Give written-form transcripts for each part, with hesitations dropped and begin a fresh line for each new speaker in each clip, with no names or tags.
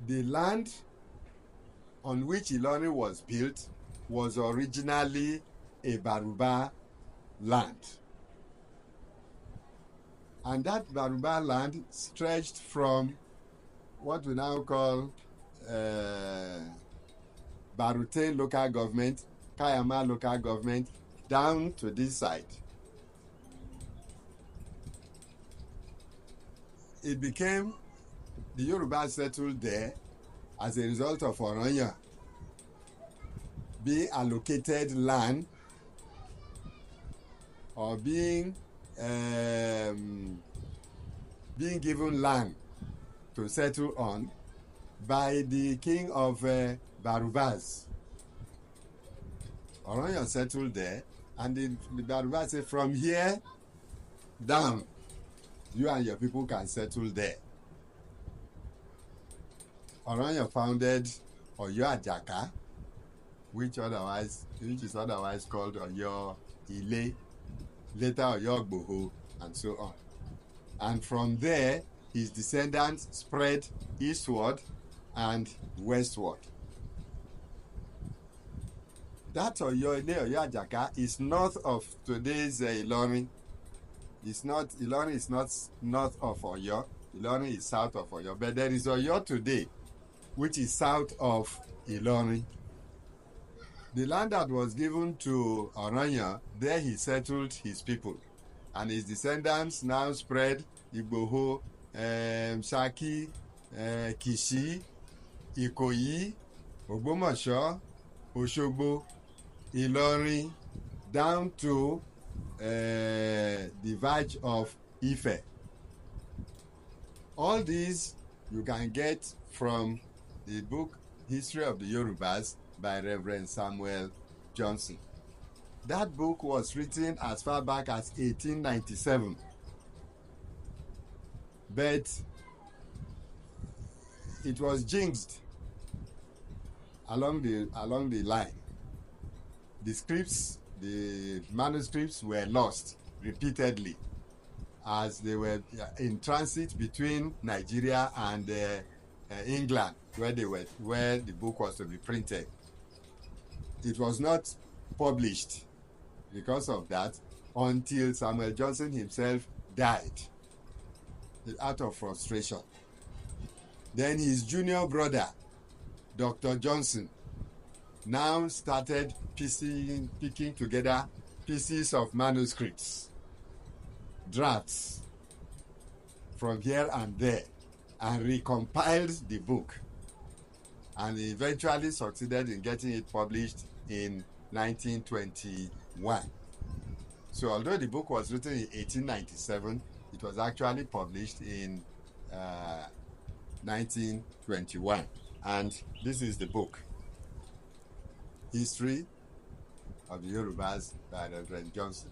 The land on which Ilorin was built was originally a Baruba land. And that Baruba land stretched from what we now call Barute local government, Kayama local government, down to this side. It became, the Yoruba settled there as a result of Oranya being allocated land or being given land to settle on by the king of Barubas. Oranya settled there, and the Barubas said, from here down, you and your people can settle there. Oranya founded Oyo Ajaka, which is otherwise called Oyo Ile, later Oyo Gboho, and so on. And from there, his descendants spread eastward and westward. That Oyo Ile, Oyo Ajaka, is north of today's Ilorin. Ilorin is not north of Oyo. Ilorin is south of Oyo. But there is Oyo today, which is south of Ilorin. The land that was given to Oranya, there he settled his people. And his descendants now spread Igboho, Shaki, Kishi, Ikoyi, Ogbomoso, Oshogbo, Ilorin, down to the verge of Ife. All these you can get from the book History of the Yorubas by Reverend Samuel Johnson. That book was written as far back as 1897. But it was jinxed along the line. The manuscripts were lost repeatedly as they were in transit between Nigeria and England, where the book was to be printed. It was not published because of that until Samuel Johnson himself died out of frustration. Then his junior brother, Dr. Johnson, now started picking together pieces of manuscripts, drafts from here and there, and recompiled the book, and eventually succeeded in getting it published in 1921. So although the book was written in 1897, it was actually published in 1921. And this is the book, History of the Yorubas by Reverend Johnson.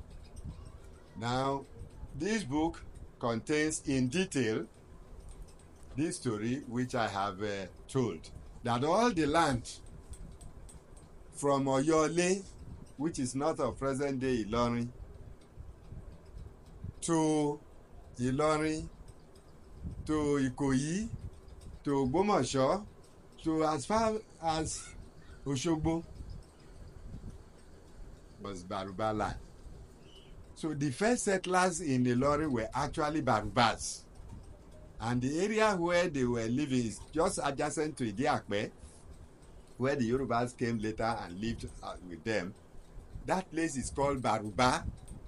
Now, this book contains in detail this story which I have told, that all the land from Oyole, which is north of present-day Ilorin, to Ilorin, to Ikoyi, to Ogbomoso, to as far as Oshogbo, was Baruba land. So the first settlers in Ilorin were actually Barubas. And the area where they were living is just adjacent to Idiakpe, where the Yorubas came later and lived with them. That place is called Baruba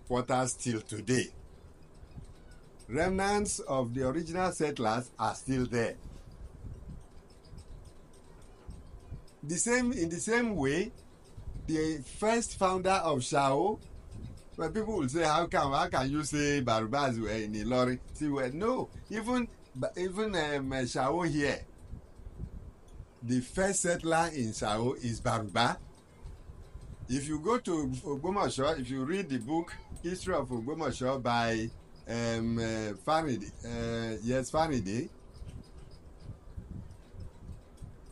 Quarters till today. Remnants of the original settlers are still there. In the same way, the first founder of Shao, when people will say, how can you say Barubas were in Ilorin? See, well, no, even Shao here, the first settler in Shao is Baruba. If you go to Ogbomoso, if you read the book History of Ogbomoso by Faraday,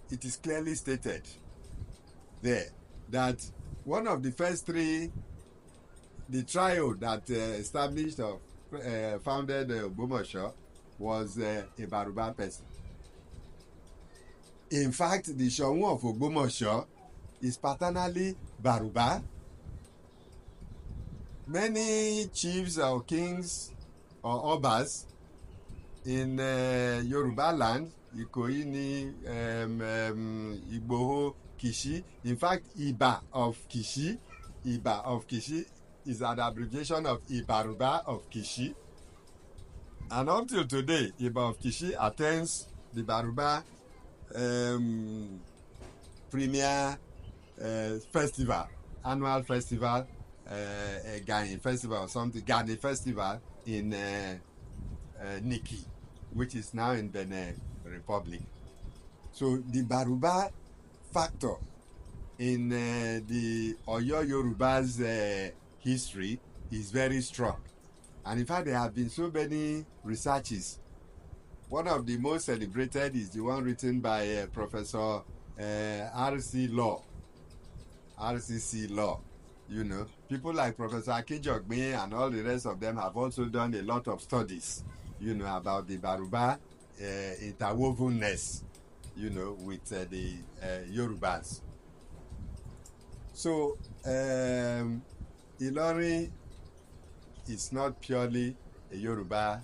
it is clearly stated there that one of the first three, the trio that established or founded Ogbomoso was a Baruba person. In fact, the Shoun of Ogbomoso is paternally Baruba. Many chiefs or kings or obas in Yoruba land, Ikoyi, Igboho, Kishi. In fact, Iba of Kishi is an abbreviation of Ibaruba of Kishi. And until today, Iba of Kishi attends the Baruba premier festival, annual festival, Gani festival or something, Gani festival in Nikki, which is now in Benin Republic. So the Baruba factor in the Oyo Yoruba's history is very strong. And in fact, there have been so many researches. One of the most celebrated is the one written by Professor RC RCC Law. You know, people like Professor Akijogbe and all the rest of them have also done a lot of studies, you know, about the Baruba interwovenness, you know, with the Yorubas. So, Ilorin is not purely a Yoruba